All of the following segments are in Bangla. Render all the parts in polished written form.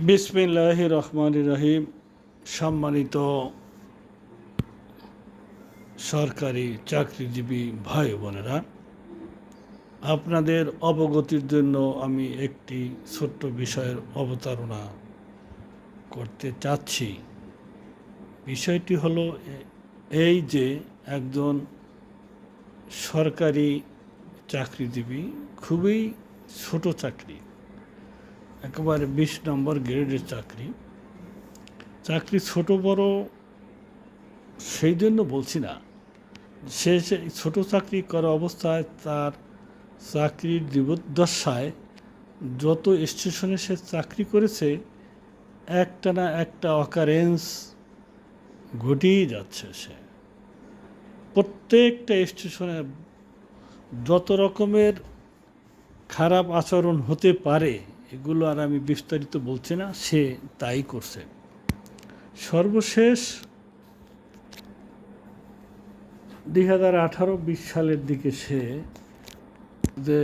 বিসমিল্লাহির রহমানির রহিম। সম্মানিত সরকারি চাকরিজীবী ভাই বোনেরা, আপনাদের অবগতির জন্য আমি একটি ছোট্ট বিষয়ের অবতারণা করতে চাচ্ছি। বিষয়টি হলো এই যে একজন সরকারি চাকরিজীবী, খুবই ছোট চাকরি, একেবারে 20 নম্বর গ্রেডের চাকরি ছোট বড় সেই জন্য বলছি না। সে ছোট চাকরি করা অবস্থায় তার চাকরির জীবদ্দশায় যত স্টেশনে সে চাকরি করেছে, একটা না একটা অকারেন্স ঘটেই যাচ্ছে। সে প্রত্যেকটা স্টেশনে যত রকমের খারাপ আচরণ হতে পারে, এগুলো আর আমি বিস্তারিত বলছি না, সে তাই করছে। সর্বশেষ 2018-20 সালের দিকে সে যে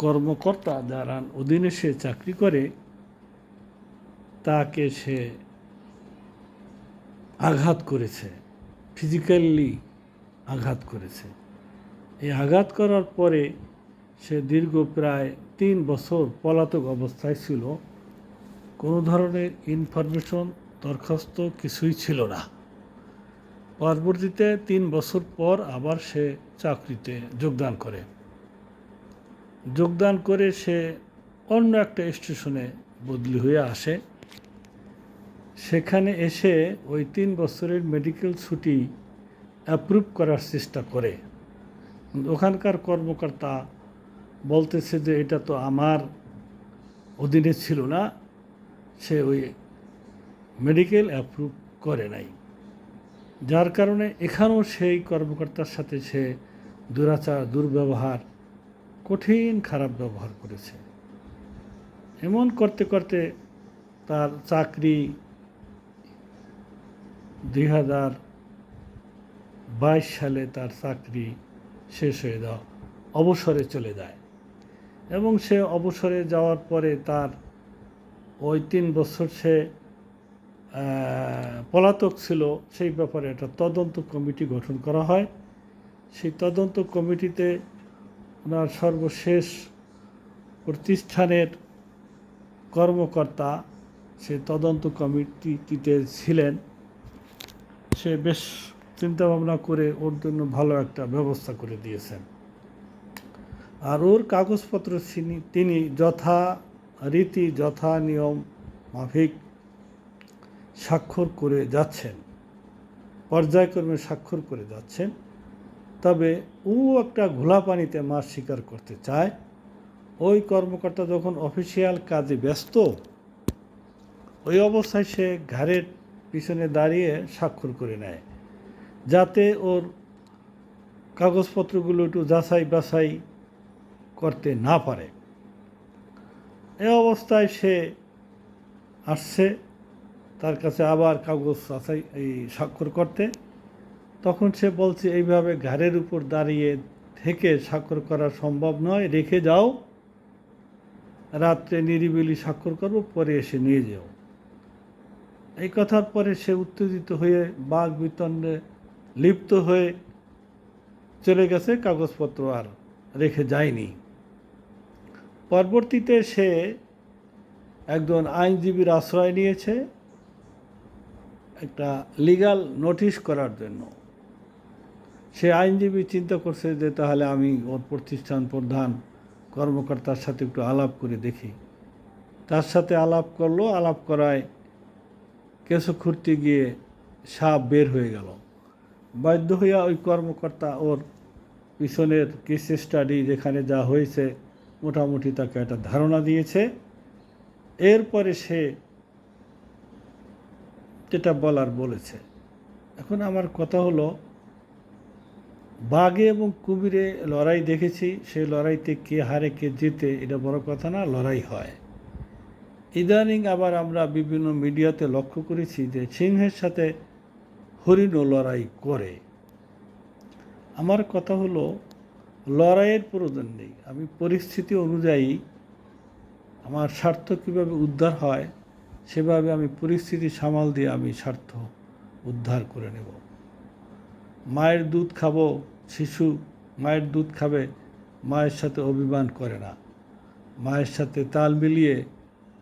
কর্মকর্তা যারা অধীনে সে চাকরি করে, তাকে সে আঘাত করেছে, ফিজিক্যালি আঘাত করেছে। এই আঘাত করার পরে সে দীর্ঘ প্রায় 3 বছর পলাতক অবস্থায় ছিল। কোনো ধরনের ইনফরমেশন, দরখাস্ত কিছুই ছিল না। পরবর্তীতে 3 বছর পর আবার সে চাকরিতে যোগদান করে সে অন্য একটা স্টেশনে বদলি হয়ে আসে। সেখানে এসে ওই 3 বছরের মেডিকেল ছুটি অ্যাপ্রুভ করার চেষ্টা করে। ওখানকার কর্মকর্তা বলতেছে যে এটা তো আমার অধীনে ছিল না, সে ওই মেডিকেল অ্যাপ্রুভ করে নাই। যার কারণে এখানেও সেই কর্মকর্তার সাথে সে দুরাচার, দুর্ব্যবহার, কঠিন খারাপ ব্যবহার করেছে। এমন করতে করতে তার চাকরি 2022 সালে তার চাকরি শেষ হয়ে অবসরে চলে যায়। এবং সে অবসরে যাওয়ার পরে তার ওই 3 বছর সে পলাতক ছিল, সেই ব্যাপারে একটা তদন্ত কমিটি গঠন করা হয়। সেই তদন্ত কমিটিতে ওনার সর্বশেষ প্রতিষ্ঠানের কর্মকর্তা সে তদন্ত কমিটিতে ছিলেন। সে বেশ চিন্তাভাবনা করে ওর জন্য ভালো একটা ব্যবস্থা করে দিয়েছেন। আর ওর কাগজপত্র তিনি যথারীতি যথা নিয়ম মাফিক স্বাক্ষর করে যাচ্ছেন, পর্যায়ক্রমে স্বাক্ষর করে যাচ্ছেন। তবে ও একটা ঘোলা পানিতে মাছ শিকার করতে চায়। ওই কর্মকর্তা যখন অফিসিয়াল কাজে ব্যস্ত, ওই অবস্থায় সে ঘাড়ের পিছনে দাঁড়িয়ে স্বাক্ষর করে নেয়, যাতে ওর কাগজপত্রগুলো একটু যাচাই বাছাই করতে না পারে। এই অবস্থায় সে আসছে তার কাছে আবার কাগজ স্বাক্ষর করতে। তখন সে বলছে, এইভাবে ঘাড়ের উপর দাঁড়িয়ে থেকে স্বাক্ষর করা সম্ভব নয়, রেখে যাও, রাত্রে নিরিবিলি স্বাক্ষর করবো, পরে এসে নিয়ে যাও। এই কথার পরে সে উত্তেজিত হয়ে বাক বিতণ্ডে লিপ্ত হয়ে চলে গেছে, কাগজপত্র আর রেখে যায়নি। পরবর্তীতে সে একজন আইনজীবীর আশ্রয় নিয়েছে একটা লিগ্যাল নোটিশ করার জন্য। সে আইনজীবী চিন্তা করছে যে তাহলে আমি ওর প্রতিষ্ঠান প্রধান কর্মকর্তার সাথে একটু আলাপ করে দেখি। তার সাথে আলাপ করলো, আলাপ করায় কেঁচো খুঁড়তে গিয়ে সাপ বের হয়ে গেল। বাধ্য হইয়া ওই কর্মকর্তা ওর পিছনের কেস স্টাডি যেখানে যা হয়েছে মোটামুটি তাকে একটা ধারণা দিয়েছে। এরপরে সে যেটা বলার বলেছে। এখন আমার কথা হলো, বাঘে এবং কুমিরে লড়াই দেখেছি, সেই লড়াইতে কে হারে কে জিতে এটা বড় কথা না, লড়াই হয়। ইদানিং আবার আমরা বিভিন্ন মিডিয়াতে লক্ষ্য করেছি যে সিংহের সাথে হরিণও লড়াই করে। আমার কথা হলো, লড়াইয়ের প্রয়োজন নেই। আমি পরিস্থিতি অনুযায়ী আমার স্বার্থ কীভাবে উদ্ধার হয় সেভাবে আমি পরিস্থিতি সামাল দিয়ে আমি স্বার্থ উদ্ধার করে নেব। মায়ের দুধ খাবো, শিশু মায়ের দুধ খাবে, মায়ের সাথে অভিমান করে না, মায়ের সাথে তাল মিলিয়ে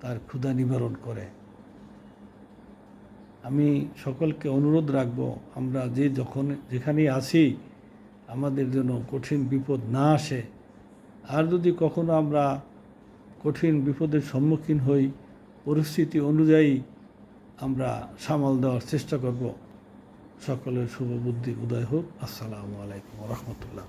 তার ক্ষুধা নিবারণ করে। আমি সকলকে অনুরোধ রাখব, আমরা যেখানেই আছি আমাদের জন্য কঠিন বিপদ না আসে। আর যদি কখনো আমরা কঠিন বিপদের সম্মুখীন হই, পরিস্থিতি অনুযায়ী আমরা সামাল দেওয়ার চেষ্টা করব। সকলের শুভ বুদ্ধি উদয় হোক। আসসালামু আলাইকুম ওয়া রাহমাতুল্লাহ।